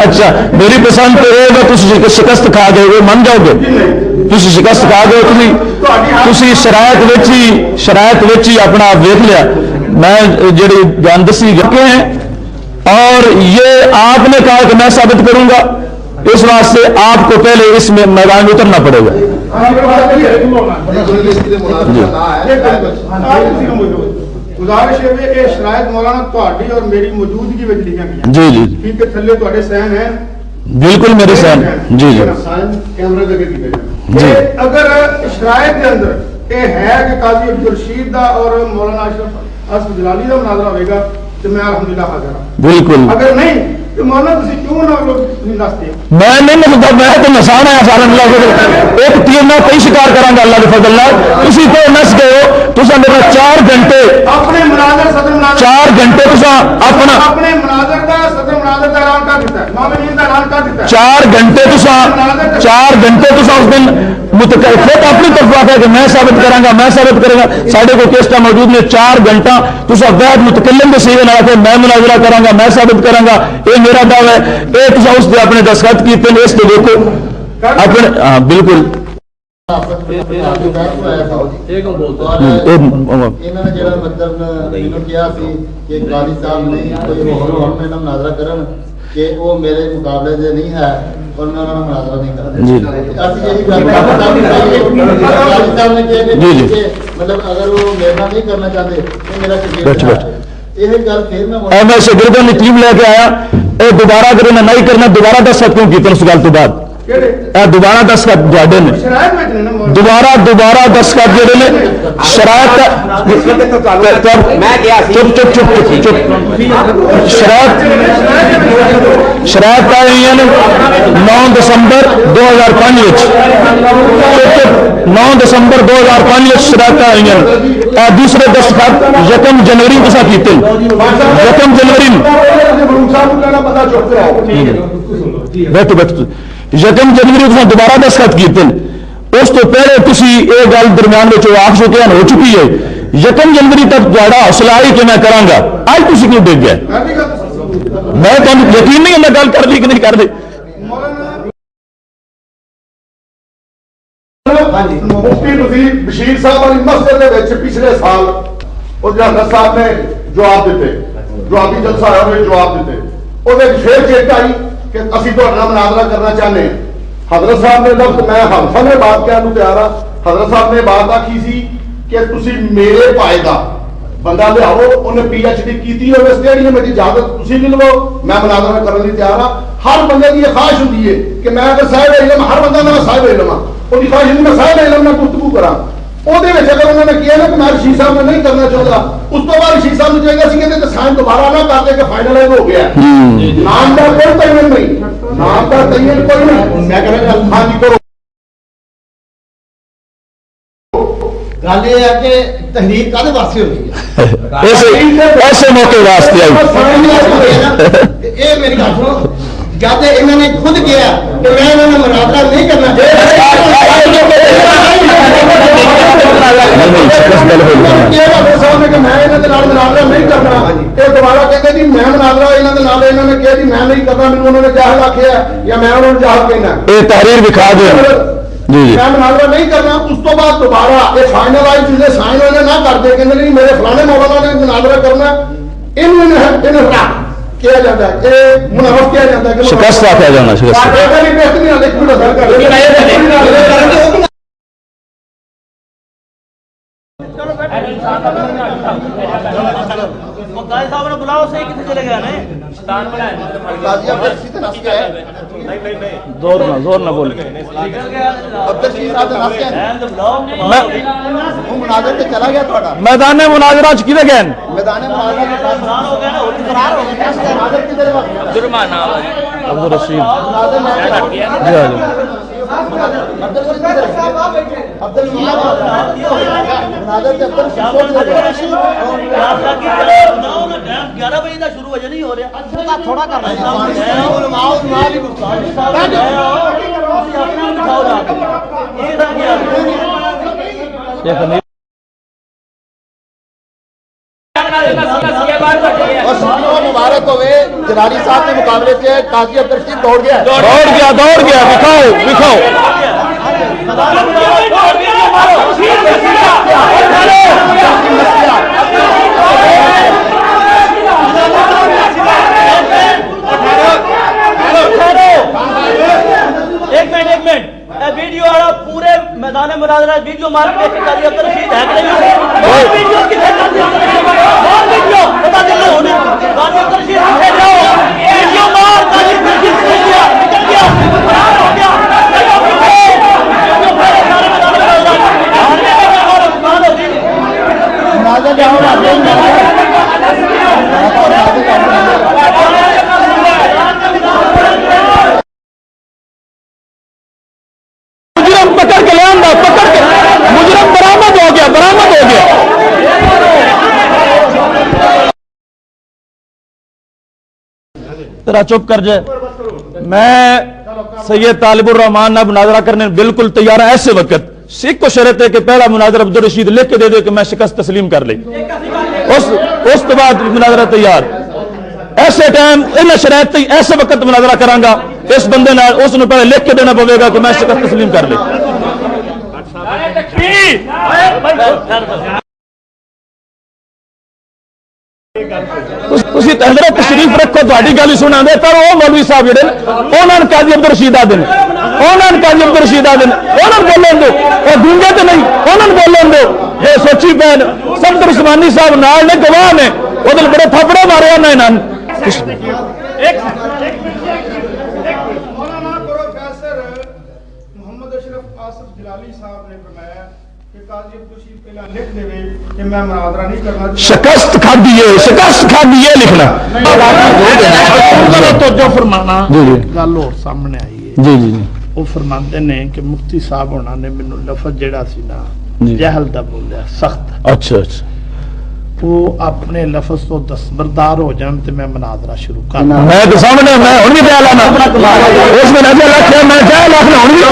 अच्छा मेरी पसंद तो होगा तुम शिकस्त खा गए वो मान जाओगे तुम शिकस्त खा गए तुम शरायत विच ही अपना वेख लिया मैं जी गल दसी गए हैं और ये आपने कहा कि मैं साबित करूंगा इस वास्ते आपको पहले इस मैदान में उतरना पड़ेगा। गुजारिश है शरायत मौलाना ਤੁਹਾਡੀ और मेरी मौजूदगी में लिखियां गई जी जी ठीक है थल्ले ਤੁਹਾਡੇ साइन है बिल्कुल मेरे साइन जी जी कैमरे लगे जी अगर शरायत के अंदर ये है कि काजी अब्दुल रशीद दा और मौलाना अशरफ जलाली दा मुनाजरा होगा तो मैं अल्हम्दुलिल्लाह हाजिर हूं बिल्कुल अगर नहीं तो मौलाना तुसी क्यों ना लोग दसते मैं नहीं मतलब मैं तो नसान है सारा अल्लाह के एक तीर ना कई शिकार करांगा अल्लाह के फजल नाल तुसी तो नस गए हो तुसा मेरा 4 घंटे अपने मुनाजर सदर मुनाजर 4 घंटे तुसा अपने मुनाजर का सदर मुनाजर का ऐलान कर दिता है मामून का ऐलान कर दिता है 4 घंटे तुसा उस दिन मुतकल्लिफ अपनी तरफ आके कि मैं साबित करूंगा साडे को केस्टा मौजूद ने 4 घंटा तुसा वैद मुतकल्लिम दे सीवे नाल मैं मुनाजरा करांगा मैं साबित करांगा ये मेरा दावा है ये तुसा उस दे अपने दस्तखत कीते ने इस ते देखो अपने हां बिल्कुल इन्होंने जो मतलब मैंने किया सी कि गाली साहब नहीं कोई और में मुनाजरा करन कि वो मेरे मुकाबले से नहीं है और मैं उन्होंने मुनाजरा नहीं करता जी असि यही गल मतलब अगर वो मेरा नहीं करना चाहते तो मेरा यही गल फिर मैं शगिर्दों ने टीम लेके आया ये दोबारा अगर इन्हें नहीं करना दोबारा दस्तखत क्यों कीते उस गल तो बाद दोबारा दस्तखत तुहाडे ने दोबारा दस्तखत जेडे ने शरायत चुप शरायत आई है 9 दिसंबर 2005 9 दिसंबर 2005 शरायत आई है दूसरे दस्तखत 1 जनवरी तुसा कीते 1 जनवरी बैठो 1 जनवरी तुसा दोबारा दस्तखत कीते उस तो पहले तुसी ये गल दरम्यान में आख चुके हो चुकी है 1 जनवरी तक तुहाडा हौसला ही कि मैं करांगा आज तुसी क्यों डिग गए मैं तुहानू यकीन नहीं मैं गल कर ली कि नहीं कर ली मुफ्ती बशीर साहब वाली मस्जिद दे विच पिछले साल और हज़रत साहब ने जवाब दिते जवाबी जलसा होया जवाब दिते ਉਹਦੇ फिर चेत आई कि असि तो मुनाजरा करना चाहते हैं हजरत साहब ने लफ्ज मैं हल्फा ने बात कहने तैयार हाँ हजरत साहब ने बात आखी सी कि तुसी मेरे पाए का बंदा लियाओ उन्हें PhD की होवे स्टेडियम में इजाजत तुसी ले लो मैं मुनाजरा करने तैयार हाँ हर बंदे की ख्वाहिश होती है कि मैं अगर साहिब इल्म हर बंदा मैं साहिब इल्म हाँ उसकी ख्वाहिश नहीं मैं साहिब इल्म में गुफ्तगू करा अगर उन्होंने किया ना कि मैं रशीद साहब ने नहीं करना चाहता उस तो बाद रशीद साहब ने चाहिए सी कहते साइन दोबारा ना कर दे के फाइनलाइज हो गया नाम का कोई तयन नहीं नाम का तयन कोई नहीं मैं कह रहा हां जी करो गल ये है कि तहरीर कादे वास्ते होती है ऐसे मौके वास्ते आई ये मेरी गल सुनो जब इन्होंने खुद किया कि मैं इन्होंने मुनाजरा नहीं करना दोबारा कहते जी मैं मुनाजरा इन्होंने कहा जी मैं नहीं करना मैंने उन्होंने जाहिल आखिया या मैं उन्होंने जाहिल कहना ये तहरीर दिखा दो मैं मुनाजरा नहीं करना उस तो बाद दोबारा ये फाइनलाइज चीजें साइन होने ना कर दे कहते नहीं मेरे फलाने मौलाना ने मुनाजरा करना इन्होंने किया जाता है ये मुनाफा किया जाता है शिकस्त आख्या जाना बुलाओ सही कितने चले गए जोर ना बोल चला गया मैदान मुनाजरा च किधर गए जुर्माना अब्दुल रशीद शुरू वजह नहीं हो रहा थोड़ा करना और सबको मुबारक होवे जलाली साहब के मुकाबले से काजी अब्दुल रशीद दौड़ गया दिखाओ एक मिनट वीडियो वाला पूरे मैदान मुनाजरा वीडियो मार के काजी अब्दुल रशीद है कि नहीं और वीडियो किधर काजी अब्दुल रशीद और वीडियो बता दे लो काजी अब्दुल रशीद है जाओ वीडियो मार काजी अब्दुल रशीद निकल गया फरार हो गया पकड़ के मुजरम बरामद हो गया तेरा चुप कर जाए। मैं सैयद तालिबुर रहमान ना मुनाजरा करने बिल्कुल तैयार है। ऐसे वक्त सिख को शर्त है कि पहला मुनाजरा अब्दुल रशीद लिख के दे दे कि मैं शिकस्त तस्लीम कर ली, उस तो बाद मुनाजरा तैयार। ऐसे टाइम इन शरायत ऐसे वक्त मुनाजरा करांगा इस बंदे नाल उसने पहले लिख के देना पवेगा कि मैं शिकस्त तस्लीम कर ली। ਤੁਸੀਂ ਤਹਿਜ਼ਰਾ ਤਸ਼ਰੀਫ ਰੱਖੋ ਤੁਹਾਡੀ ਗੱਲ ਹੀ ਸੁਣਾਉਂਦੇ ਪਰ ਉਹ ਮੌਲਵੀ ਸਾਹਿਬ ਜਿਹੜੇ ਉਹਨਾਂ ਨੂੰ ਕਾਜ਼ੀ ਅਬਦੁਲ ਰਸ਼ੀਦ ਆਦਿਨ ਉਹਨਾਂ ਨੂੰ ਬੋਲਣ ਦਿਓ ਉਹ ਦੂੰਗੇ ਤੇ ਨਹੀਂ ਉਹਨਾਂ ਨੂੰ ਬੋਲਣ ਦਿਓ। ਇਹ ਸੋਚੀ ਪੈਣ ਸਫਦਰ ਉਸਮਾਨੀ ਸਾਹਿਬ ਨਾਲ ਨੇ ਗਵਾਹ ਨੇ ਉਹਦੇ ਬੜੇ ਥੱਪੜੇ ਮਾਰੇ ਉਹਨਾਂ ਇਹਨਾਂ ਨੂੰ। शिकस्त खादी है लिखना तो जो फरमाना गल और सामने आई है जी जी वो फरमाते ने कि मुफ्ती साहब होना ने मैनू लफज जेड़ा सी ना जहल दा बोलिया सख्त। अच्छा वो अपने लफज तो दस्तबरदार हो जान ते मैं मुनाजरा शुरू कर मैं तो सामने मैं हुन भी दया लाना उसमें नजर रखिया मैं दया लाना हुन भी